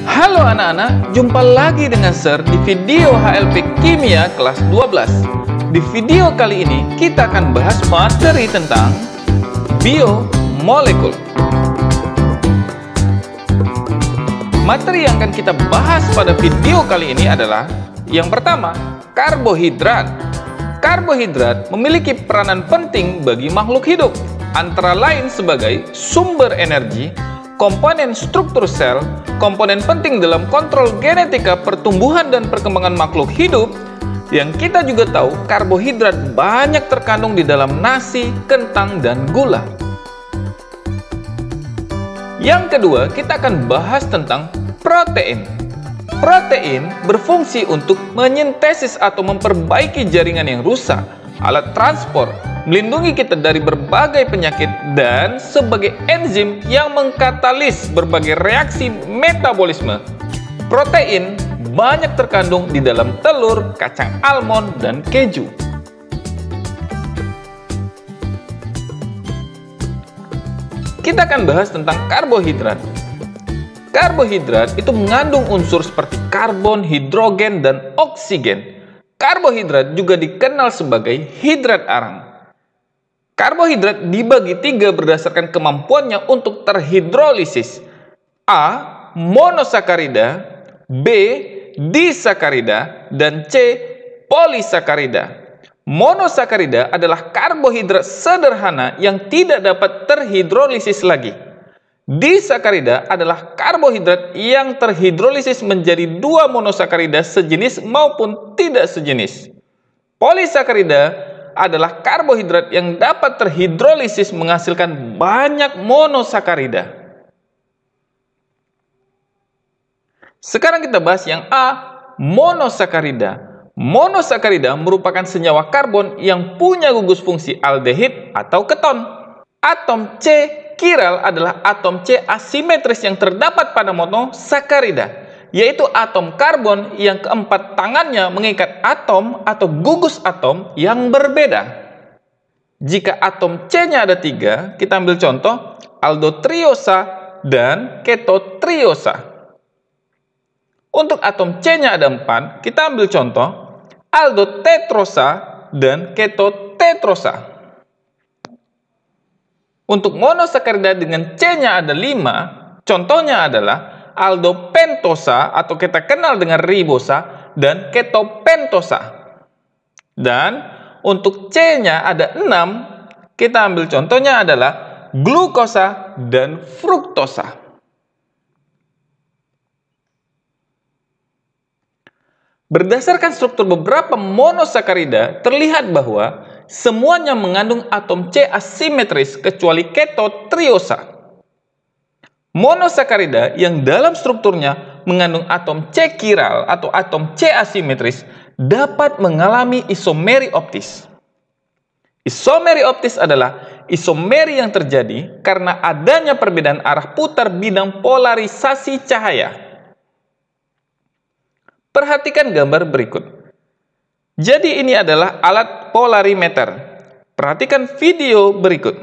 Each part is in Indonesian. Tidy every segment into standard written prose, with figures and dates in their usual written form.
Halo anak-anak, jumpa lagi dengan Sir di video HLP Kimia kelas 12. Di video kali ini, kita akan bahas materi tentang biomolekul. Materi yang akan kita bahas pada video kali ini adalah yang pertama, karbohidrat. Karbohidrat memiliki peranan penting bagi makhluk hidup, antara lain sebagai sumber energi, komponen struktur sel, komponen penting dalam kontrol genetika pertumbuhan dan perkembangan makhluk hidup. Yang kita juga tahu, karbohidrat banyak terkandung di dalam nasi, kentang, dan gula. Yang kedua, kita akan bahas tentang protein. Protein berfungsi untuk menyintesis atau memperbaiki jaringan yang rusak, alat transport, melindungi kita dari berbagai penyakit, dan sebagai enzim yang mengkatalis berbagai reaksi metabolisme. Protein banyak terkandung di dalam telur, kacang almond, dan keju. Kita akan bahas tentang karbohidrat. Karbohidrat itu mengandung unsur seperti karbon, hidrogen, dan oksigen. Karbohidrat juga dikenal sebagai hidrat arang. Karbohidrat dibagi tiga berdasarkan kemampuannya untuk terhidrolisis. A. Monosakarida, B. Disakarida, dan C. Polisakarida. Monosakarida adalah karbohidrat sederhana yang tidak dapat terhidrolisis lagi. Disakarida adalah karbohidrat yang terhidrolisis menjadi dua monosakarida sejenis maupun tidak sejenis. Polisakarida adalah karbohidrat yang dapat terhidrolisis menghasilkan banyak monosakarida. Sekarang kita bahas yang A, monosakarida. Monosakarida merupakan senyawa karbon yang punya gugus fungsi aldehid atau keton. Atom C kiral adalah atom C asimetris yang terdapat pada monosakarida, yaitu atom karbon yang keempat tangannya mengikat atom atau gugus atom yang berbeda. Jika atom C-nya ada 3, kita ambil contoh aldotriosa dan ketotriosa. Untuk atom C-nya ada 4, kita ambil contoh aldotetrosa dan ketotetrosa. Untuk monosakarida dengan C-nya ada 5, contohnya adalah aldopentosa atau kita kenal dengan ribosa dan ketopentosa. Dan untuk C-nya ada 6, kita ambil contohnya adalah glukosa dan fruktosa. Berdasarkan struktur beberapa monosakarida, terlihat bahwa semuanya mengandung atom C asimetris kecuali ketotriosa. Monosakarida yang dalam strukturnya mengandung atom C kiral atau atom C asimetris dapat mengalami isomeri optis. Isomeri optis adalah isomeri yang terjadi karena adanya perbedaan arah putar bidang polarisasi cahaya. Perhatikan gambar berikut. Jadi ini adalah alat polarimeter. Perhatikan video berikut.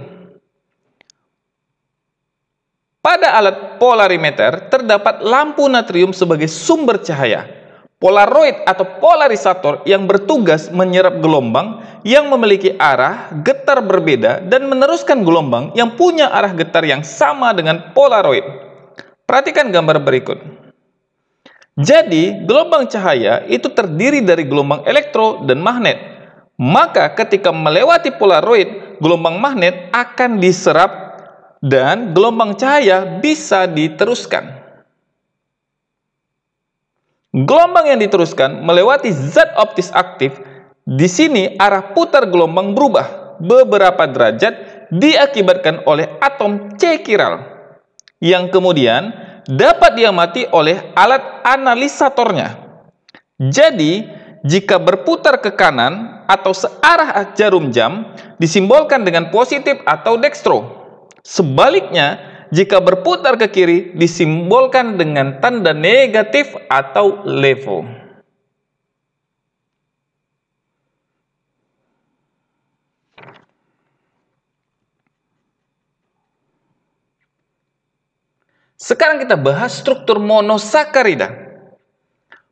Pada alat polarimeter terdapat lampu natrium sebagai sumber cahaya. Polaroid atau polarisator yang bertugas menyerap gelombang yang memiliki arah getar berbeda dan meneruskan gelombang yang punya arah getar yang sama dengan polaroid. Perhatikan gambar berikut. Jadi, gelombang cahaya itu terdiri dari gelombang elektro dan magnet. Maka ketika melewati polaroid, gelombang magnet akan diserap dan gelombang cahaya bisa diteruskan. Gelombang yang diteruskan melewati zat optis aktif. Di sini arah putar gelombang berubah beberapa derajat diakibatkan oleh atom C kiral yang kemudian dapat diamati oleh alat analisatornya. Jadi, jika berputar ke kanan atau searah jarum jam, disimbolkan dengan positif atau dekstro. Sebaliknya, jika berputar ke kiri, disimbolkan dengan tanda negatif atau levo. Sekarang kita bahas struktur monosakarida.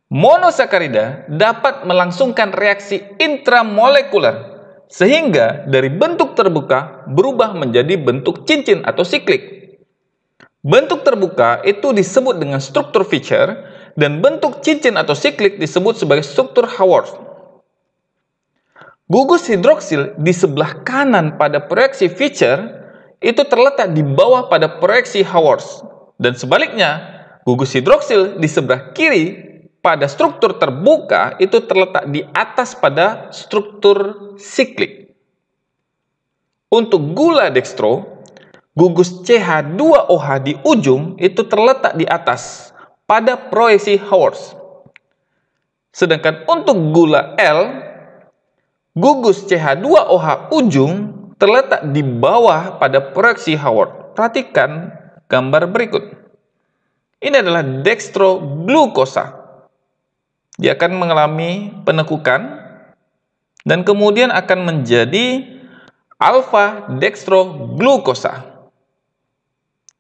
Monosakarida dapat melangsungkan reaksi intramolekuler, sehingga dari bentuk terbuka berubah menjadi bentuk cincin atau siklik. Bentuk terbuka itu disebut dengan struktur Fischer, dan bentuk cincin atau siklik disebut sebagai struktur Haworth. Gugus hidroksil di sebelah kanan pada proyeksi Fischer itu terletak di bawah pada proyeksi Haworth, dan sebaliknya, gugus hidroksil di sebelah kiri pada struktur terbuka itu terletak di atas pada struktur siklik. Untuk gula dextro, gugus CH2OH di ujung itu terletak di atas pada proyeksi Haworth. Sedangkan untuk gula L, gugus CH2OH ujung terletak di bawah pada proyeksi Haworth. Perhatikan gambar berikut. Ini adalah dextroglukosa. Dia akan mengalami penekukan dan kemudian akan menjadi alfa dextroglukosa.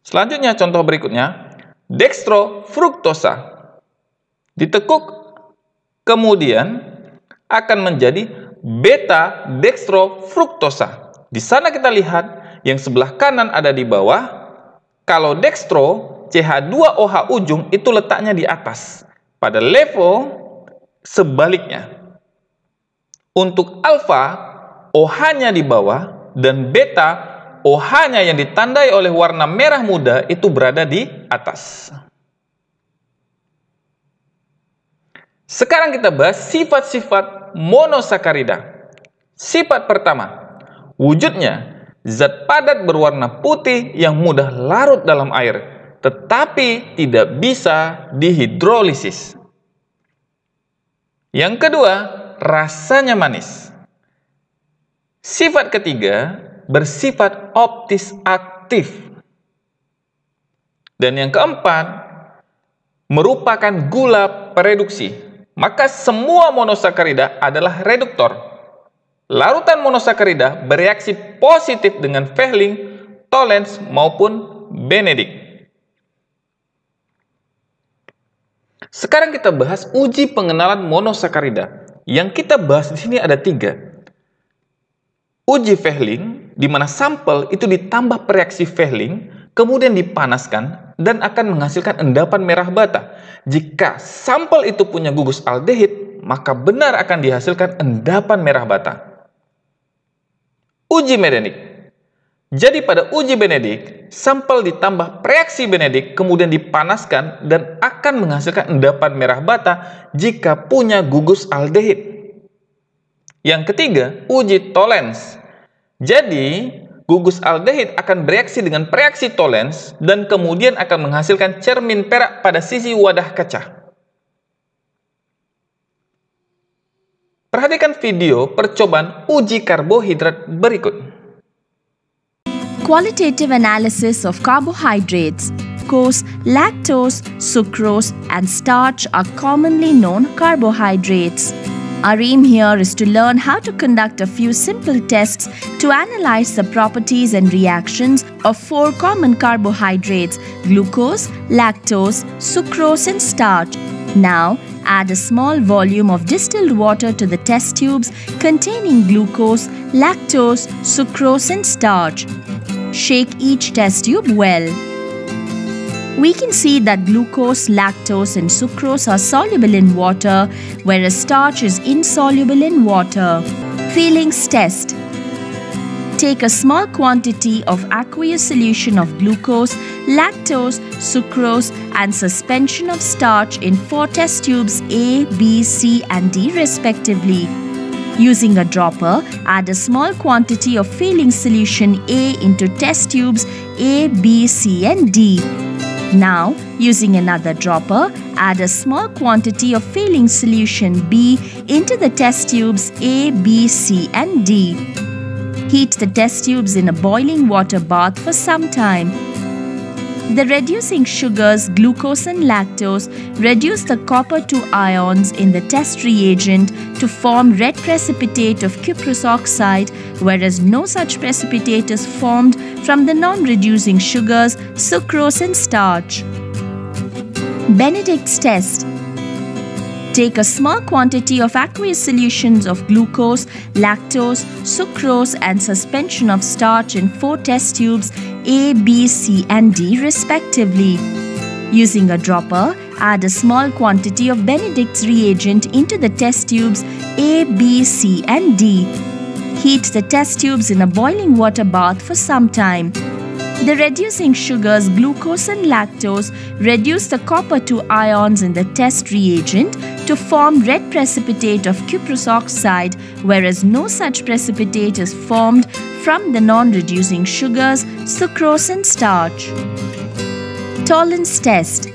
Selanjutnya contoh berikutnya, dextrofruktosa. Ditekuk kemudian akan menjadi beta dextrofruktosa. Di sana kita lihat yang sebelah kanan ada di bawah. Kalau dextro CH2OH ujung itu letaknya di atas. Pada level sebaliknya. Untuk alfa OH-nya di bawah dan beta OH-nya yang ditandai oleh warna merah muda itu berada di atas. Sekarang kita bahas sifat-sifat monosakarida. Sifat pertama, wujudnya zat padat berwarna putih yang mudah larut dalam air, tetapi tidak bisa dihidrolisis. Yang kedua, rasanya manis. Sifat ketiga, bersifat optis aktif. Dan yang keempat, merupakan gula pereduksi. Maka semua monosakarida adalah reduktor. Larutan monosakarida bereaksi positif dengan Fehling, Tollens maupun Benedict. Sekarang kita bahas uji pengenalan monosakarida. Yang kita bahas di sini ada 3. Uji Fehling, di mana sampel itu ditambah reaksi Fehling, kemudian dipanaskan dan akan menghasilkan endapan merah bata. Jika sampel itu punya gugus aldehid, maka benar akan dihasilkan endapan merah bata. Uji Benedict. Jadi pada uji Benedict, sampel ditambah reaksi Benedict kemudian dipanaskan dan akan menghasilkan endapan merah bata jika punya gugus aldehid. Yang ketiga, uji Tollens. Jadi, gugus aldehid akan bereaksi dengan reaksi Tollens dan kemudian akan menghasilkan cermin perak pada sisi wadah kaca. Perhatikan video percobaan uji karbohidrat berikut. Qualitative analysis of carbohydrates. Glucose, lactose, sucrose, and starch are commonly known carbohydrates. Our aim here is to learn how to conduct a few simple tests to analyze the properties and reactions of 4 common carbohydrates: glucose, lactose, sucrose, and starch. Now, add a small volume of distilled water to the test tubes containing glucose, lactose, sucrose, and starch. Shake each test tube well. We can see that glucose, lactose, and sucrose are soluble in water, whereas starch is insoluble in water. Feelings test. Take a small quantity of aqueous solution of glucose, lactose, sucrose, and suspension of starch in 4 test tubes A, B, C, and D respectively. Using a dropper, add a small quantity of feeling solution A into test tubes A, B, C, and D. Now, using another dropper, add a small quantity of feeling solution B into the test tubes A, B, C, and D. Heat the test tubes in a boiling water bath for some time. The reducing sugars glucose and lactose reduce the copper 2 ions in the test reagent to form red precipitate of cuprous oxide, whereas no such precipitate is formed from the non-reducing sugars sucrose and starch. Benedict's test. Take a small quantity of aqueous solutions of glucose, lactose, sucrose and suspension of starch in 4 test tubes A, B, C and D respectively. Using a dropper, add a small quantity of Benedict's reagent into the test tubes A, B, C and D. Heat the test tubes in a boiling water bath for some time. The reducing sugars glucose and lactose reduce the copper 2 ions in the test reagent to form red precipitate of cuprous oxide, whereas no such precipitate is formed from the non-reducing sugars sucrose and starch. Tollens test.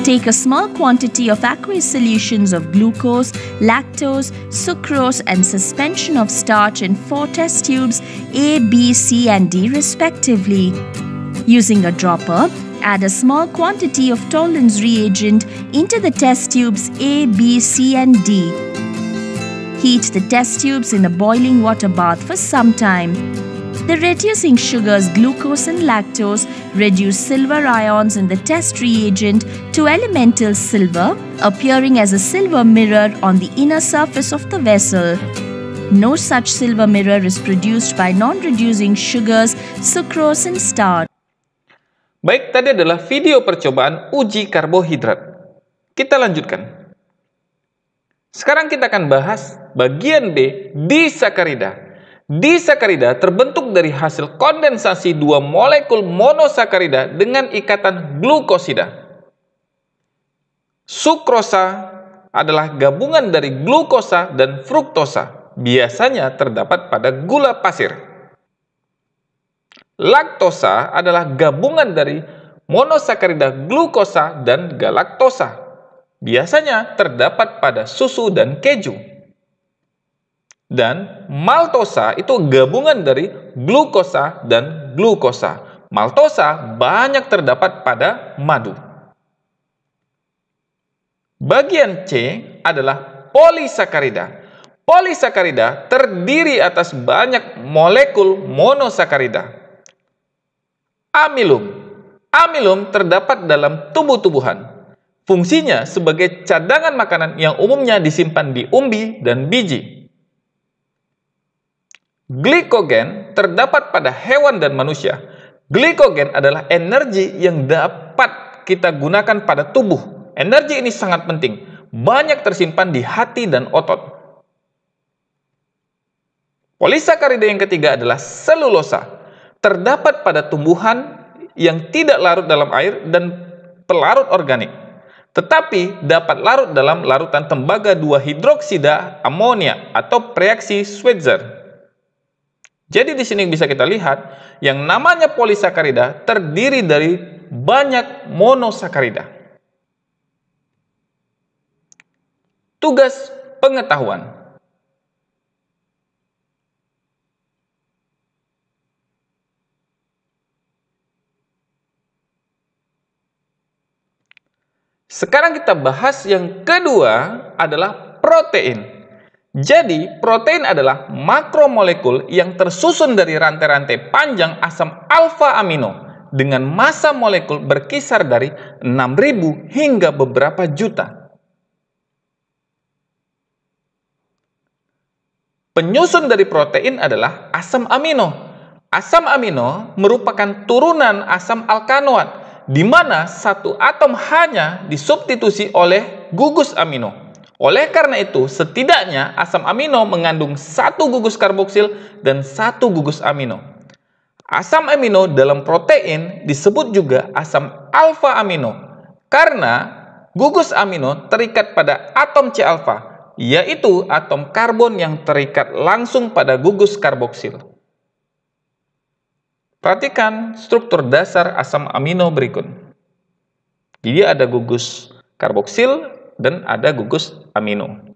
Take a small quantity of aqueous solutions of glucose, lactose, sucrose and suspension of starch in 4 test tubes A, B, C and D respectively. Using a dropper, add a small quantity of Tollens reagent into the test tubes A, B, C and D. Heat the test tubes in a boiling water bath for some time. The reducing sugars glucose and lactose reduce silver ions in the test reagent to elemental silver, appearing as a silver mirror on the inner surface of the vessel. No such silver mirror is produced by non-reducing sugars sucrose and starch. Baik, tadi adalah video percobaan uji karbohidrat. Kita lanjutkan. Sekarang kita akan bahas bagian B, disakarida. Disakarida terbentuk dari hasil kondensasi 2 molekul monosakarida dengan ikatan glukosida. Sukrosa adalah gabungan dari glukosa dan fruktosa, biasanya terdapat pada gula pasir. Laktosa adalah gabungan dari monosakarida glukosa dan galaktosa, biasanya terdapat pada susu dan keju. Dan maltosa itu gabungan dari glukosa dan glukosa. Maltosa banyak terdapat pada madu. Bagian C adalah polisakarida. Polisakarida terdiri atas banyak molekul monosakarida. Amilum. Amilum terdapat dalam tumbuh-tumbuhan. Fungsinya sebagai cadangan makanan yang umumnya disimpan di umbi dan biji. Glikogen terdapat pada hewan dan manusia. Glikogen adalah energi yang dapat kita gunakan pada tubuh. Energi ini sangat penting. Banyak tersimpan di hati dan otot. Polisakarida yang ketiga adalah selulosa. Terdapat pada tumbuhan yang tidak larut dalam air dan pelarut organik. Tetapi dapat larut dalam larutan tembaga 2-hidroksida amonia atau reaksi Schweitzer. Jadi di sini bisa kita lihat yang namanya polisakarida terdiri dari banyak monosakarida. Tugas pengetahuan. Sekarang kita bahas yang kedua adalah protein. Jadi, protein adalah makromolekul yang tersusun dari rantai-rantai panjang asam alfa amino dengan massa molekul berkisar dari 6.000 hingga beberapa juta. Penyusun dari protein adalah asam amino. Asam amino merupakan turunan asam alkanoat, di mana satu atom hanya disubstitusi oleh gugus amino. Oleh karena itu, setidaknya asam amino mengandung 1 gugus karboksil dan 1 gugus amino. Asam amino dalam protein disebut juga asam alfa amino karena gugus amino terikat pada atom C-alfa, yaitu atom karbon yang terikat langsung pada gugus karboksil. Perhatikan struktur dasar asam amino berikut. Jadi ada gugus karboksil dan ada gugus amino.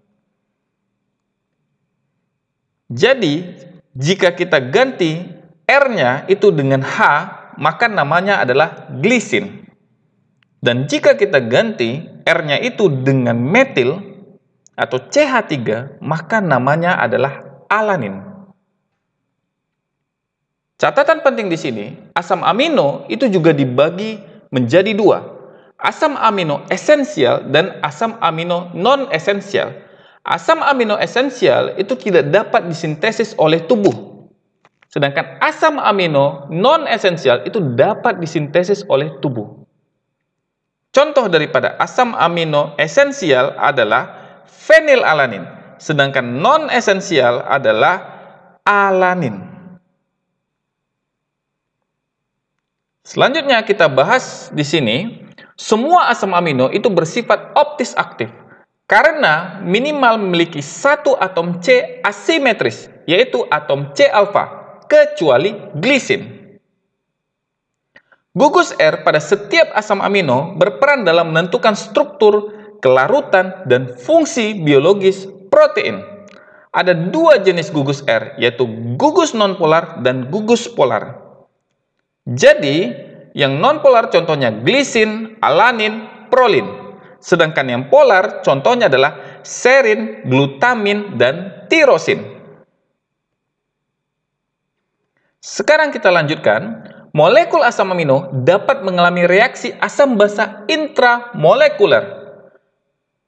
Jadi, jika kita ganti R-nya itu dengan H, maka namanya adalah glisin. Dan jika kita ganti R-nya itu dengan metil atau CH3, maka namanya adalah alanin. Catatan penting di sini, asam amino itu juga dibagi menjadi dua. Asam amino esensial dan asam amino non-esensial. Asam amino esensial itu tidak dapat disintesis oleh tubuh. Sedangkan asam amino non-esensial itu dapat disintesis oleh tubuh. Contoh daripada asam amino esensial adalah fenilalanin, sedangkan non-esensial adalah alanin. Selanjutnya kita bahas di sini, semua asam amino itu bersifat optis aktif karena minimal memiliki satu atom C asimetris, yaitu atom C alfa, kecuali glisin. Gugus R pada setiap asam amino berperan dalam menentukan struktur, kelarutan, dan fungsi biologis protein. Ada dua jenis gugus R, yaitu gugus nonpolar dan gugus polar. Jadi, yang nonpolar contohnya glisin, alanin, prolin. Sedangkan yang polar contohnya adalah serin, glutamin, dan tirosin. Sekarang kita lanjutkan. Molekul asam amino dapat mengalami reaksi asam basa intramolekuler.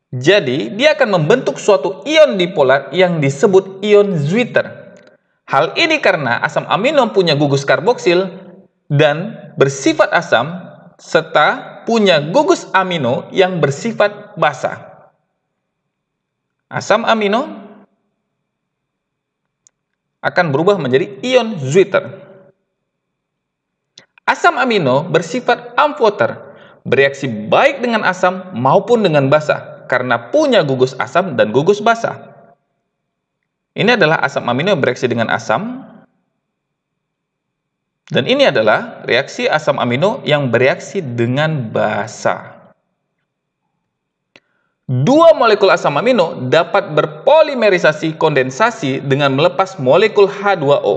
Jadi, dia akan membentuk suatu ion dipolar yang disebut ion Zwitter. Hal ini karena asam amino punya gugus karboksil dan bersifat asam, serta punya gugus amino yang bersifat basa. Asam amino akan berubah menjadi ion Zwitter. Asam amino bersifat amfoter, bereaksi baik dengan asam maupun dengan basa, karena punya gugus asam dan gugus basa. Ini adalah asam amino yang bereaksi dengan asam, dan ini adalah reaksi asam amino yang bereaksi dengan basa. Dua molekul asam amino dapat berpolimerisasi kondensasi dengan melepas molekul H2O.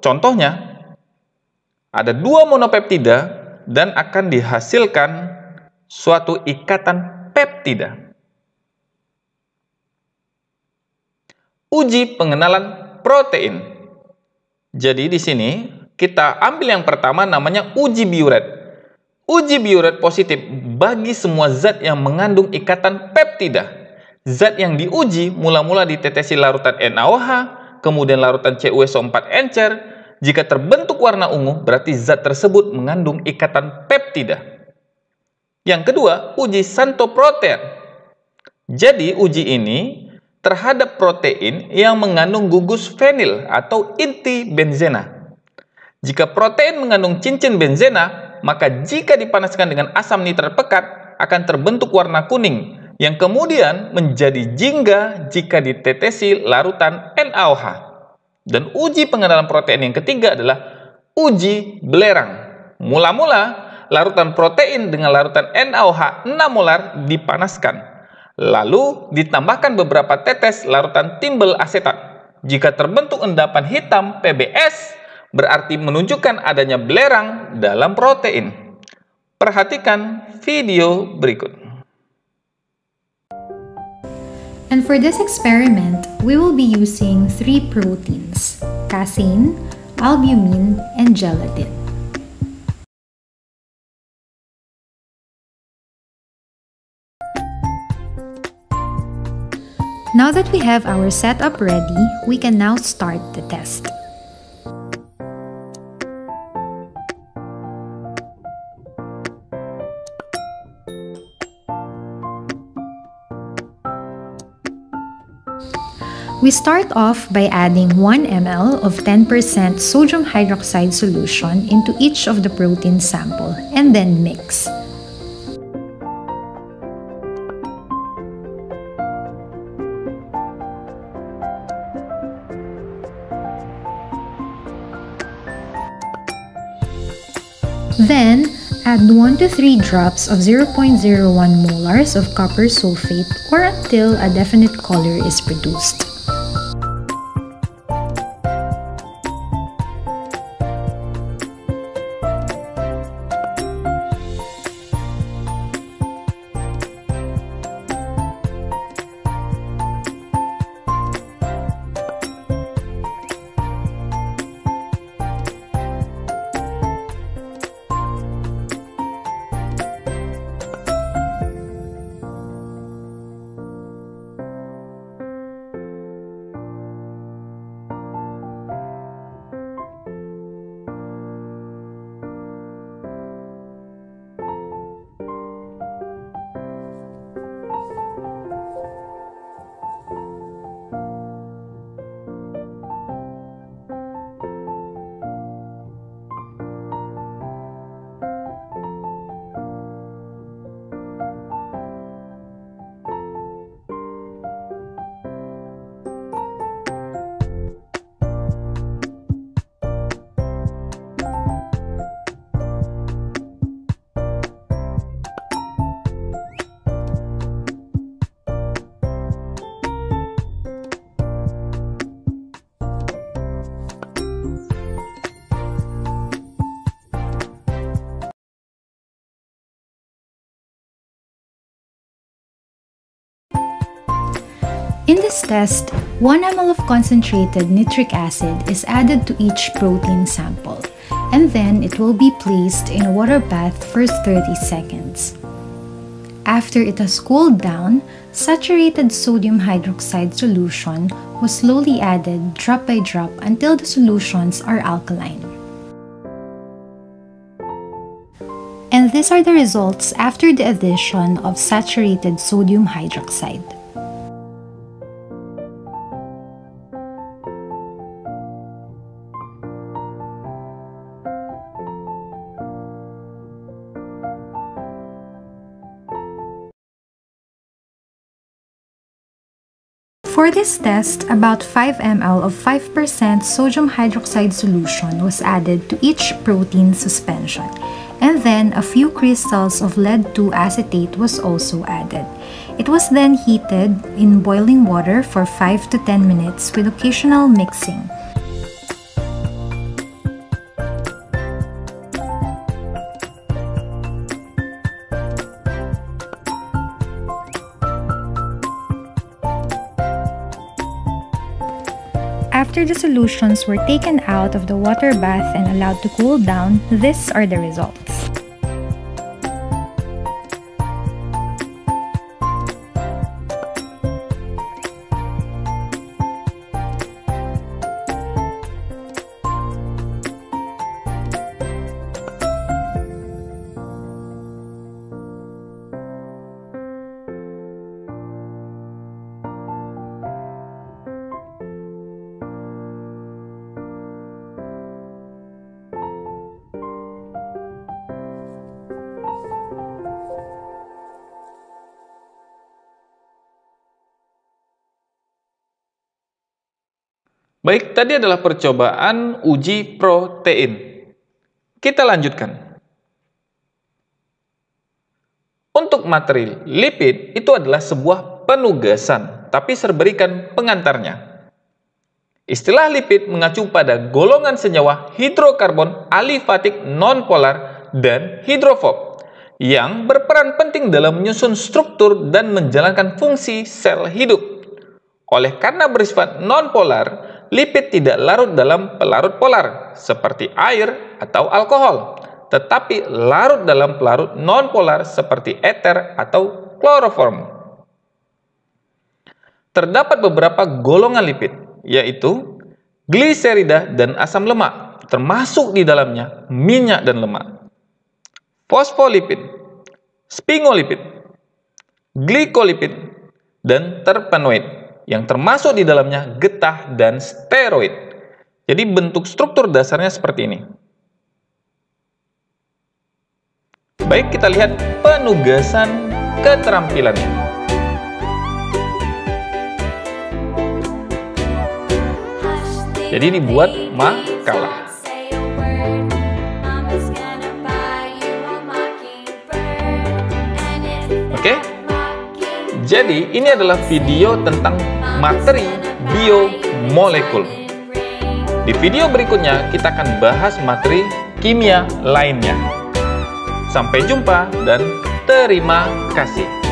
Contohnya, ada dua monopeptida dan akan dihasilkan suatu ikatan peptida. Uji pengenalan protein. Jadi di sini kita ambil yang pertama namanya uji biuret. Uji biuret positif bagi semua zat yang mengandung ikatan peptida. Zat yang diuji mula-mula ditetesi larutan NaOH, kemudian larutan CuSO4 encer. Jika terbentuk warna ungu, berarti zat tersebut mengandung ikatan peptida. Yang kedua, uji santoprotean. Jadi, uji ini terhadap protein yang mengandung gugus fenil atau inti benzena. Jika protein mengandung cincin benzena, maka jika dipanaskan dengan asam nitrat pekat, akan terbentuk warna kuning, yang kemudian menjadi jingga jika ditetesi larutan NaOH. Dan uji pengenalan protein yang ketiga adalah uji belerang. Mula-mula, larutan protein dengan larutan NaOH 6 molar dipanaskan. Lalu, ditambahkan beberapa tetes larutan timbel asetat. Jika terbentuk endapan hitam PBS, berarti menunjukkan adanya belerang dalam protein. Perhatikan video berikut. And for this experiment, we will be using 3 proteins: casein, albumin, and gelatin. Now that we have our setup ready, we can now start the test. We start off by adding 1 ml of 10% sodium hydroxide solution into each of the protein sample and then mix. Then, add 1 to 3 drops of 0.01 molars of copper sulfate or until a definite color is produced. In this test, 1 ml of concentrated nitric acid is added to each protein sample, and then it will be placed in a water bath for 30 seconds. After it has cooled down, saturated sodium hydroxide solution was slowly added drop by drop until the solutions are alkaline. And these are the results after the addition of saturated sodium hydroxide. For this test, about 5 ml of 5% sodium hydroxide solution was added to each protein suspension, and then a few crystals of lead-2 acetate was also added. It was then heated in boiling water for 5 to 10 minutes with occasional mixing. After the solutions were taken out of the water bath and allowed to cool down, these are the results. Baik, tadi adalah percobaan uji protein. Kita lanjutkan. Untuk materi lipid itu adalah sebuah penugasan, tapi berikan pengantarnya. Istilah lipid mengacu pada golongan senyawa hidrokarbon alifatik nonpolar dan hidrofob yang berperan penting dalam menyusun struktur dan menjalankan fungsi sel hidup. Oleh karena bersifat nonpolar, lipid tidak larut dalam pelarut polar seperti air atau alkohol, tetapi larut dalam pelarut nonpolar seperti eter atau kloroform. Terdapat beberapa golongan lipid, yaitu gliserida dan asam lemak, termasuk di dalamnya minyak dan lemak, fosfolipid, sphingolipid, glikolipid, dan terpenoid, yang termasuk di dalamnya getah dan steroid. Jadi bentuk struktur dasarnya seperti ini. Baik, kita lihat penugasan keterampilannya. Jadi dibuat makalah. Oke? Jadi ini adalah video tentang materi biomolekul. Di video berikutnya kita akan bahas materi kimia lainnya. Sampai jumpa dan terima kasih.